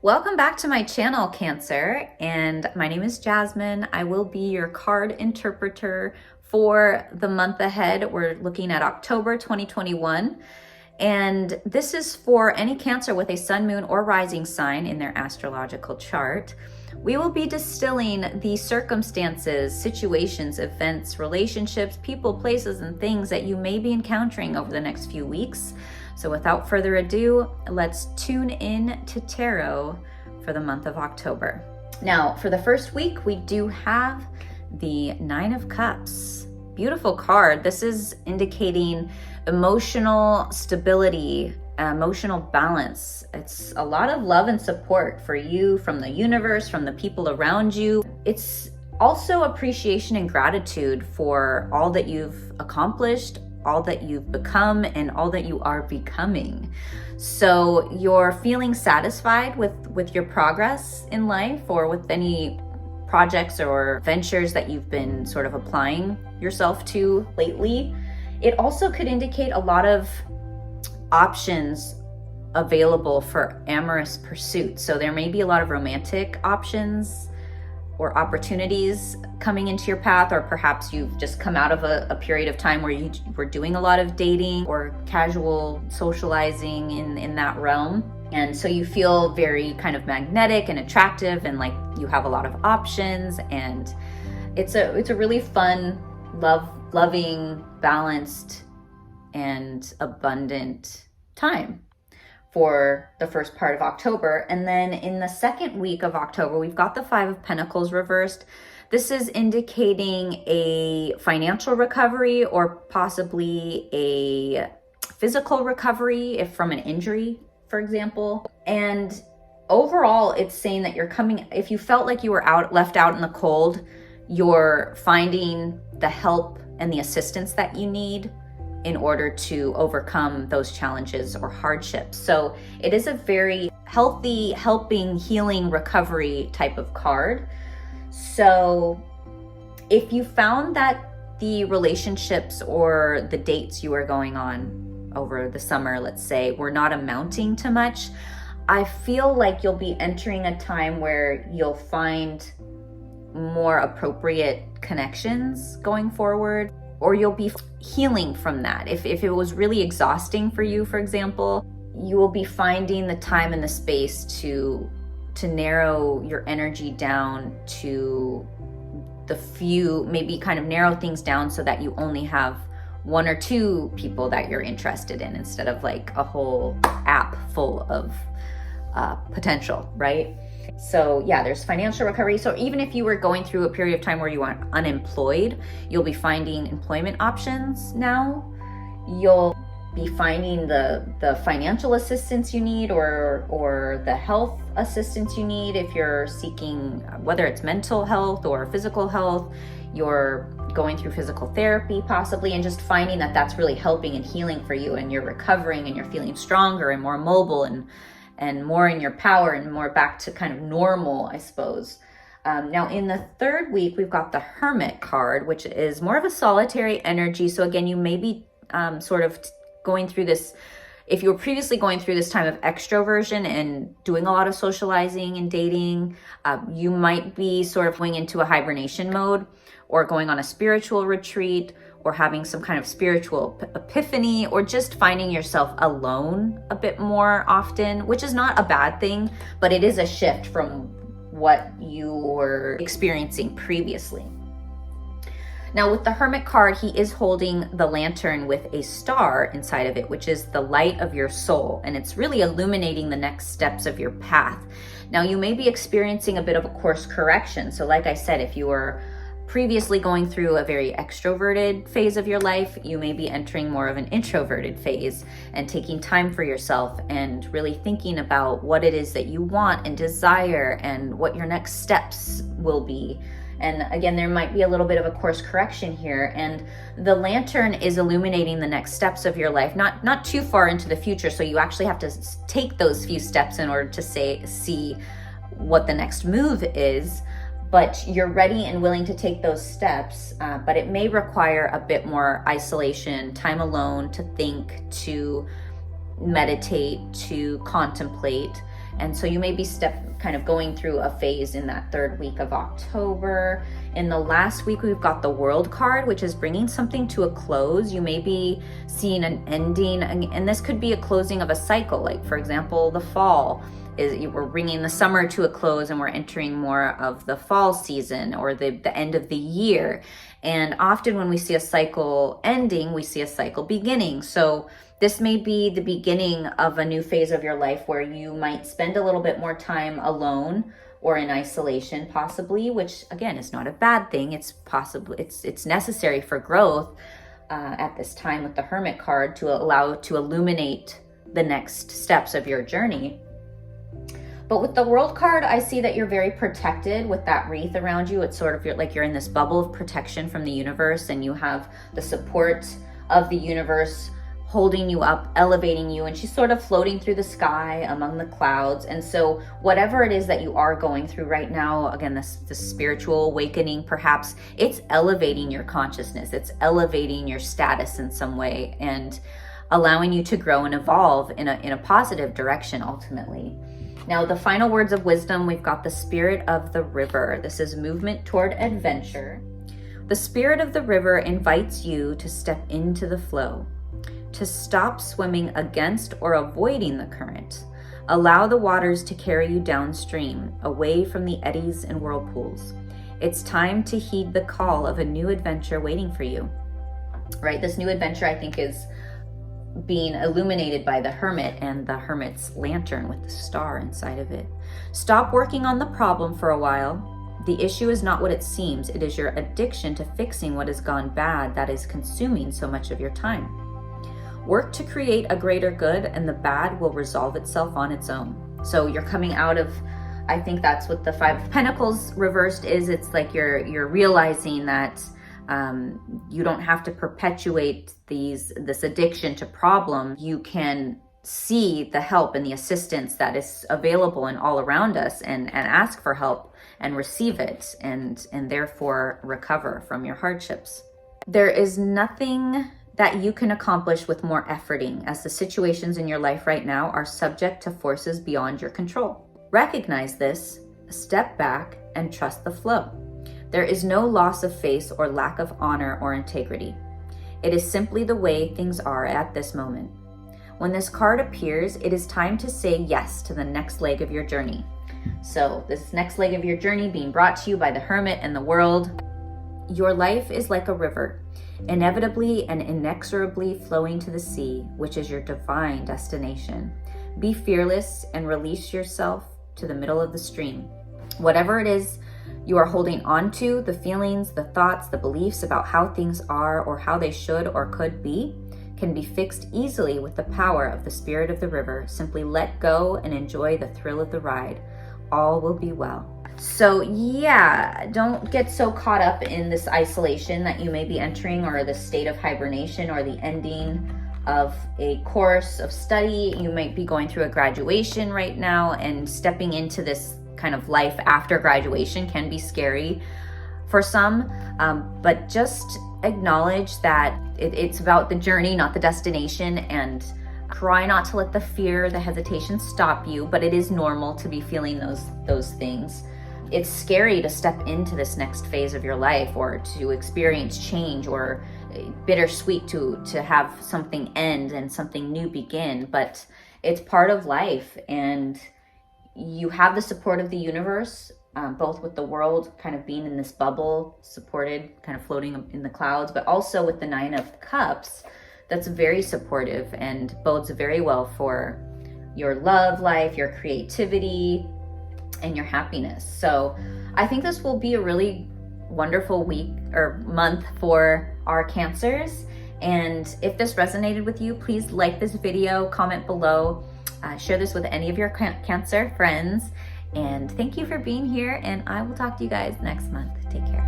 Welcome back to my channel, Cancer, and my name is Jasmine. I will be your card interpreter for the month ahead. We're looking at October 2021, and this is for any Cancer with a sun, moon, or rising sign in their astrological chart. We will be distilling the circumstances, situations, events, relationships, people, places, and things that you may be encountering over the next few weeks. So without further ado, let's tune in to tarot for the month of October. Now, for the first week, we do have the Nine of Cups. Beautiful card. This is indicating emotional stability, emotional balance. It's a lot of love and support for you from the universe, from the people around you. It's also appreciation and gratitude for all that you've accomplished, all that you've become, and all that you are becoming. So you're feeling satisfied with your progress in life, or with any projects or ventures that you've been sort of applying yourself to lately. It also could indicate a lot of options available for amorous pursuits. So there may be a lot of romantic options or opportunities coming into your path, or perhaps you've just come out of a period of time where you were doing a lot of dating or casual socializing in that realm. And so you feel very kind of magnetic and attractive, and like you have a lot of options, and it's a really fun, loving, balanced, and abundant time for the first part of October. And then in the second week of October, we've got the Five of Pentacles reversed. This is indicating a financial recovery, or possibly a physical recovery, if from an injury, for example. And overall, it's saying that you're coming, if you felt like you were left out in the cold, you're finding the help and the assistance that you need in order to overcome those challenges or hardships. So it is a very healthy, helping, healing, recovery type of card. So if you found that the relationships or the dates you were going on over the summer, let's say, were not amounting to much, I feel like you'll be entering a time where you'll find more appropriate connections going forward, or you'll be healing from that. If it was really exhausting for you, for example, you will be finding the time and the space to narrow your energy down to the few, maybe kind of narrow things down so that you only have one or two people that you're interested in, instead of like a whole app full of potential, right? So yeah, there's financial recovery. So even if you were going through a period of time where you were unemployed, you'll be finding employment options now. You'll be finding the financial assistance you need, or the health assistance you need if you're seeking, whether it's mental health or physical health. You're going through physical therapy possibly, and just finding that that's really helping and healing for you, and you're recovering and you're feeling stronger and more mobile and more in your power and more back to kind of normal, I suppose. Now in the third week, we've got the Hermit card, which is more of a solitary energy. So again, you may be sort of going through this, if you were previously going through this time of extroversion and doing a lot of socializing and dating, you might be sort of going into a hibernation mode, or going on a spiritual retreat, or having some kind of spiritual epiphany, or just finding yourself alone a bit more often, which is not a bad thing, but it is a shift from what you were experiencing previously. Now with the Hermit card, he is holding the lantern with a star inside of it, which is the light of your soul, and it's really illuminating the next steps of your path. Now you may be experiencing a bit of a course correction. So like I said, if you were previously going through a very extroverted phase of your life, you may be entering more of an introverted phase, and taking time for yourself and really thinking about what it is that you want and desire, and what your next steps will be. And again, there might be a little bit of a course correction here, and the lantern is illuminating the next steps of your life, not too far into the future. So you actually have to take those few steps in order to see what the next move is. But you're ready and willing to take those steps, but it may require a bit more isolation, time alone, to think, to meditate, to contemplate, And so you may be kind of going through a phase in that third week of October. In the last week, we've got the World card, which is bringing something to a close. You may be seeing an ending, and this could be a closing of a cycle. Like, for example, the fall we're bringing the summer to a close and we're entering more of the fall season, or the end of the year. And often when we see a cycle ending, we see a cycle beginning. So this may be the beginning of a new phase of your life where you might spend a little bit more time alone or in isolation possibly, which again is not a bad thing. It's necessary for growth at this time with the Hermit card to illuminate the next steps of your journey. But with the World card, I see that you're very protected with that wreath around you. It's sort of like you're in this bubble of protection from the universe, and you have the support of the universe holding you up, elevating you, and she's sort of floating through the sky among the clouds. And so whatever it is that you are going through right now, again, this spiritual awakening, perhaps it's elevating your consciousness, it's elevating your status in some way, and allowing you to grow and evolve in a positive direction ultimately. Now, the final words of wisdom, we've got the Spirit of the River. This is movement toward adventure. The Spirit of the River invites you to step into the flow, to stop swimming against or avoiding the current. Allow the waters to carry you downstream, away from the eddies and whirlpools. It's time to heed the call of a new adventure waiting for you. Right? This new adventure, I think, is being illuminated by the Hermit and the Hermit's lantern with the star inside of it. Stop working on the problem for a while. The issue is not what it seems. It is your addiction to fixing what has gone bad that is consuming so much of your time. Work to create a greater good, and the bad will resolve itself on its own. So you're coming out of, I think that's what the Five of Pentacles reversed is. It's like you're realizing that you don't have to perpetuate this addiction to problem. You can see the help and the assistance that is available and all around us, and ask for help and receive it, and therefore recover from your hardships. There is nothing that you can accomplish with more efforting, as the situations in your life right now are subject to forces beyond your control. Recognize this, step back, and trust the flow. There is no loss of face or lack of honor or integrity. It is simply the way things are at this moment. When this card appears, it is time to say yes to the next leg of your journey. So this next leg of your journey being brought to you by the Hermit and the World. Your life is like a river, inevitably and inexorably flowing to the sea, which is your divine destination. Be fearless and release yourself to the middle of the stream. Whatever it is you are holding on to, the feelings, the thoughts, the beliefs about how things are or how they should or could be, can be fixed easily with the power of the Spirit of the River. Simply let go and enjoy the thrill of the ride. All will be well. So yeah, don't get so caught up in this isolation that you may be entering, or the state of hibernation, or the ending of a course of study. You might be going through a graduation right now, and stepping into this kind of life after graduation can be scary for some, but just acknowledge that it's about the journey, not the destination, and try not to let the fear, the hesitation stop you, but it is normal to be feeling those things. It's scary to step into this next phase of your life, or to experience change, or bittersweet to have something end and something new begin, but it's part of life, and you have the support of the universe, both with the World kind of being in this bubble, supported, kind of floating in the clouds, but also with the Nine of Cups, that's very supportive and bodes very well for your love life, your creativity, and your happiness. So I think this will be a really wonderful week or month for our Cancers. And if this resonated with you, please like this video, comment below, share this with any of your Cancer friends. And thank you for being here, and I will talk to you guys next month. Take care.